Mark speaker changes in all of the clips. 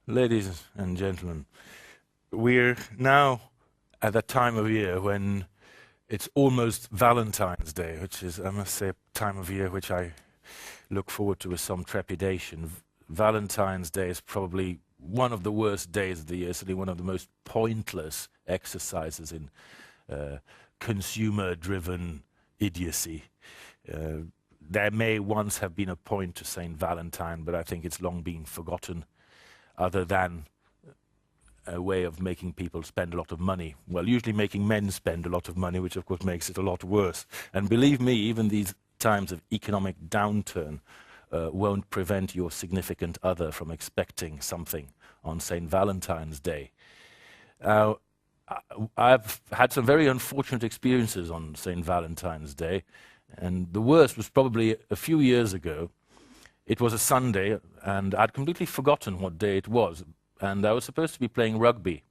Speaker 1: Ladies and gentlemen, we're now at that time of year when it's almost Valentine's Day, which is, I must say, a time of year which I look forward to with some trepidation. Valentine's Day is probably one of the worst days of the year, certainly one of the most pointless exercises in consumer-driven idiocy. There may once have been a point to Saint Valentine, but I think it's long been forgotten, other than a way of making people spend a lot of money. Well, usually making men spend a lot of money, which of course makes it a lot worse. And believe me, even these times of economic downturn won't prevent your significant other from expecting something on St. Valentine's Day. I've had some very unfortunate experiences on St. Valentine's Day, and the worst was probably a few years ago. It was a Sunday, and I'd completely forgotten what day it was, and I was supposed to be playing rugby,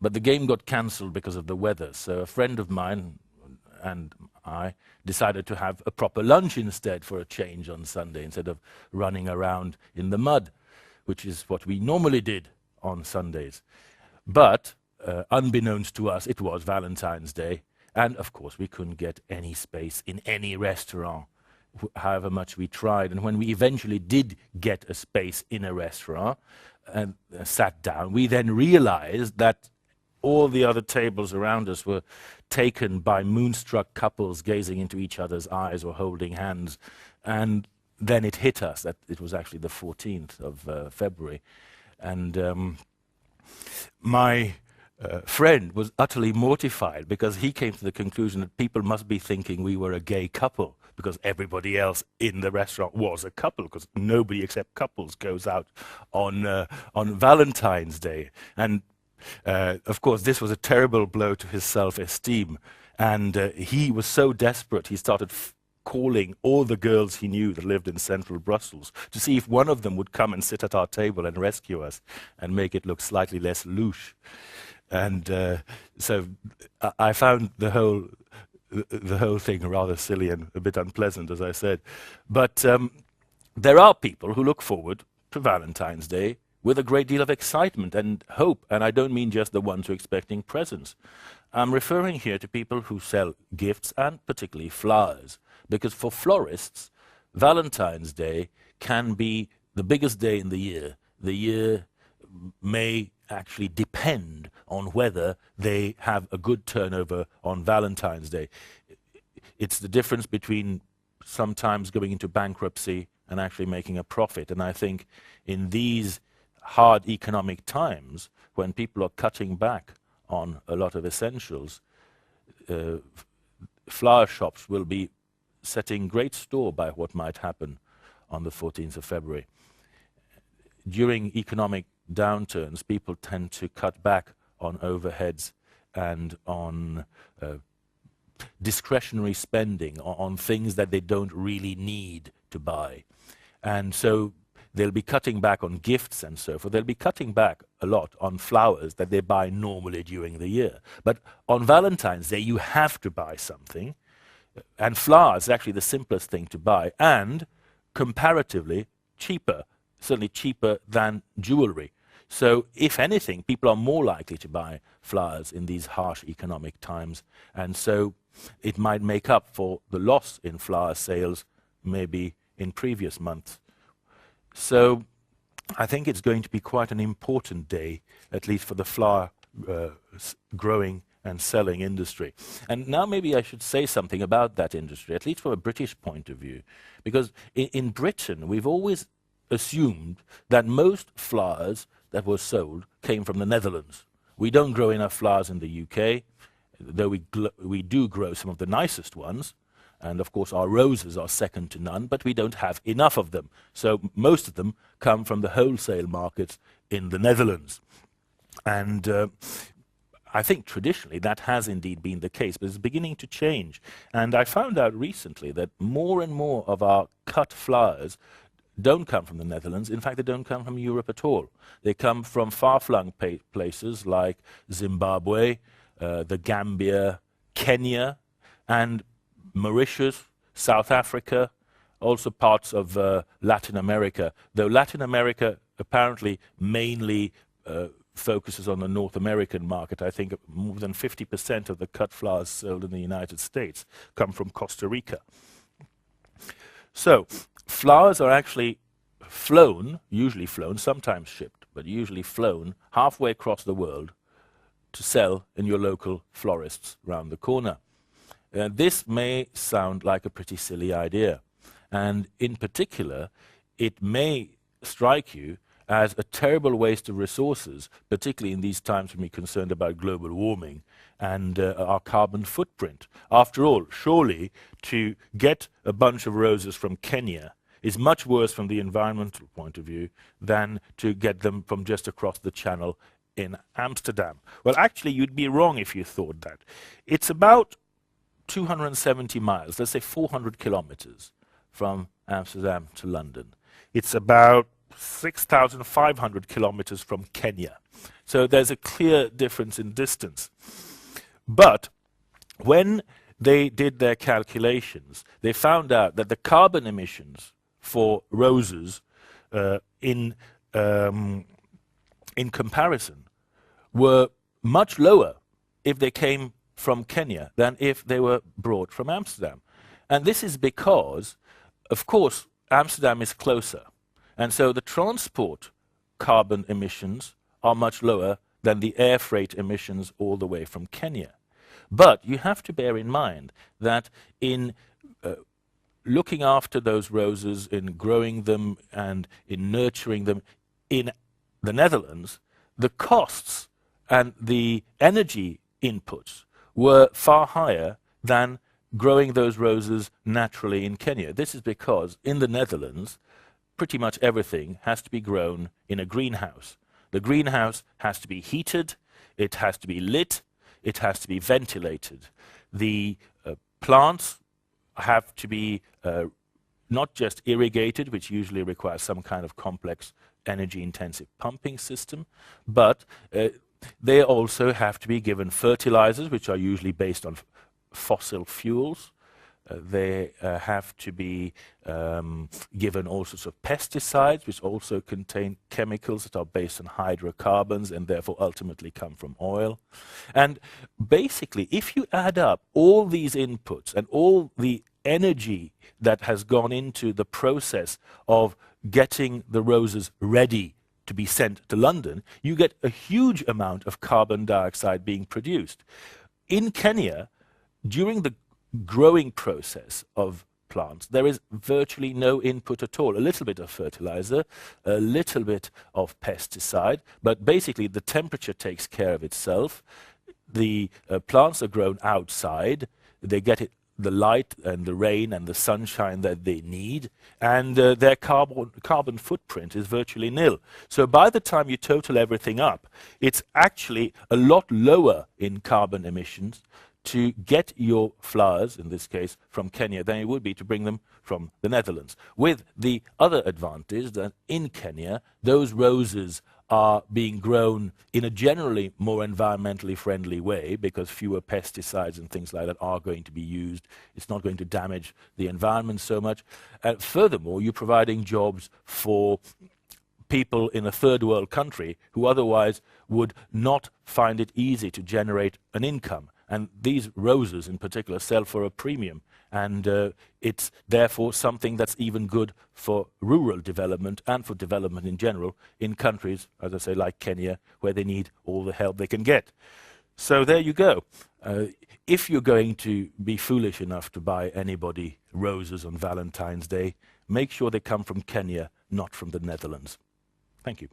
Speaker 1: but the game got cancelled because of the weather, so a friend of mine and I decided to have a proper lunch instead for a change on Sunday, instead of running around in the mud, which is what we normally did on Sundays. But unbeknownst to us, it was Valentine's Day, and of course we couldn't get any space in any restaurant, however much we tried. And when we eventually did get a space in a restaurant and sat down, we then realized that all the other tables around us were taken by moonstruck couples gazing into each other's eyes or holding hands. And then it hit us that it was actually the 14th of February. And my friend was utterly mortified, because he came to the conclusion that people must be thinking we were a gay couple, because everybody else in the restaurant was a couple, because nobody except couples goes out on Valentine's Day. And of course, this was a terrible blow to his self-esteem. And he was so desperate, he started calling all the girls he knew that lived in central Brussels to see if one of them would come and sit at our table and rescue us and make it look slightly less louche. And so I found the whole thing rather silly and a bit unpleasant, as I said. But there are people who look forward to Valentine's Day with a great deal of excitement and hope, and I don't mean just the ones who are expecting presents. I'm referring here to people who sell gifts, and particularly flowers, because for florists, Valentine's Day can be the biggest day in the year. The year may actually depend on whether they have a good turnover on Valentine's Day. It's the difference between sometimes going into bankruptcy and actually making a profit. And I think in these hard economic times, when people are cutting back on a lot of essentials, flower shops will be setting great store by what might happen on the 14th of February. During economic downturns, people tend to cut back on overheads and on discretionary spending, on things that they don't really need to buy. And so they'll be cutting back on gifts and so forth. They'll be cutting back a lot on flowers that they buy normally during the year. But on Valentine's Day, you have to buy something, and flowers is actually the simplest thing to buy, and comparatively cheaper, certainly cheaper than jewelry. So if anything, people are more likely to buy flowers in these harsh economic times, and so it might make up for the loss in flower sales maybe in previous months. So I think it's going to be quite an important day, at least for the flower growing and selling industry. And now maybe I should say something about that industry, at least from a British point of view, because in Britain we've always assumed that most flowers that were sold came from the Netherlands. We don't grow enough flowers in the UK, though we do grow some of the nicest ones, and of course our roses are second to none, but we don't have enough of them. So most of them come from the wholesale markets in the Netherlands. And I think traditionally that has indeed been the case, but it's beginning to change. And I found out recently that more and more of our cut flowers don't come from the Netherlands. In fact, they don't come from Europe at all. They come from far-flung places like Zimbabwe, the Gambia, Kenya, and Mauritius, South Africa, also parts of Latin America, though Latin America apparently mainly focuses on the North American market. I think more than 50% of the cut flowers sold in the United States come from Costa Rica. So flowers are actually flown, usually flown, sometimes shipped, but usually flown halfway across the world to sell in your local florists round the corner. This may sound like a pretty silly idea, and in particular, it may strike you as a terrible waste of resources, particularly in these times when we're concerned about global warming and our carbon footprint. After all, surely to get a bunch of roses from Kenya is much worse from the environmental point of view than to get them from just across the channel in Amsterdam. Well, actually, you'd be wrong if you thought that. It's about 270 miles, let's say 400 kilometers from Amsterdam to London. It's about 6,500 kilometers from Kenya. So there's a clear difference in distance. But when they did their calculations, they found out that the carbon emissions for roses in comparison were much lower if they came from Kenya than if they were brought from Amsterdam. And this is because, of course, Amsterdam is closer. And so the transport carbon emissions are much lower than the air freight emissions all the way from Kenya. But you have to bear in mind that in looking after those roses, in growing them and in nurturing them in the Netherlands, the costs and the energy inputs were far higher than growing those roses naturally in Kenya. This is because in the Netherlands, pretty much everything has to be grown in a greenhouse. The greenhouse has to be heated, it has to be lit, it has to be ventilated. The plants have to be not just irrigated, which usually requires some kind of complex energy-intensive pumping system, but they also have to be given fertilizers, which are usually based on fossil fuels. They have to be given all sorts of pesticides, which also contain chemicals that are based on hydrocarbons and therefore ultimately come from oil. And basically, if you add up all these inputs and all the energy that has gone into the process of getting the roses ready to be sent to London, you get a huge amount of carbon dioxide being produced. In Kenya, during the growing process of plants, there is virtually no input at all. A little bit of fertilizer, a little bit of pesticide, but basically the temperature takes care of itself. The plants are grown outside. They get the light and the rain and the sunshine that they need, and their carbon footprint is virtually nil. So by the time you total everything up, it's actually a lot lower in carbon emissions to get your flowers, in this case, from Kenya than it would be to bring them from the Netherlands. With the other advantage that in Kenya, those roses are being grown in a generally more environmentally friendly way because fewer pesticides and things like that are going to be used. It's not going to damage the environment so much. Furthermore, you're providing jobs for people in a third world country who otherwise would not find it easy to generate an income. And these roses in particular sell for a premium. And it's therefore something that's even good for rural development and for development in general in countries, as I say, like Kenya, where they need all the help they can get. So there you go. If you're going to be foolish enough to buy anybody roses on Valentine's Day, make sure they come from Kenya, not from the Netherlands. Thank you.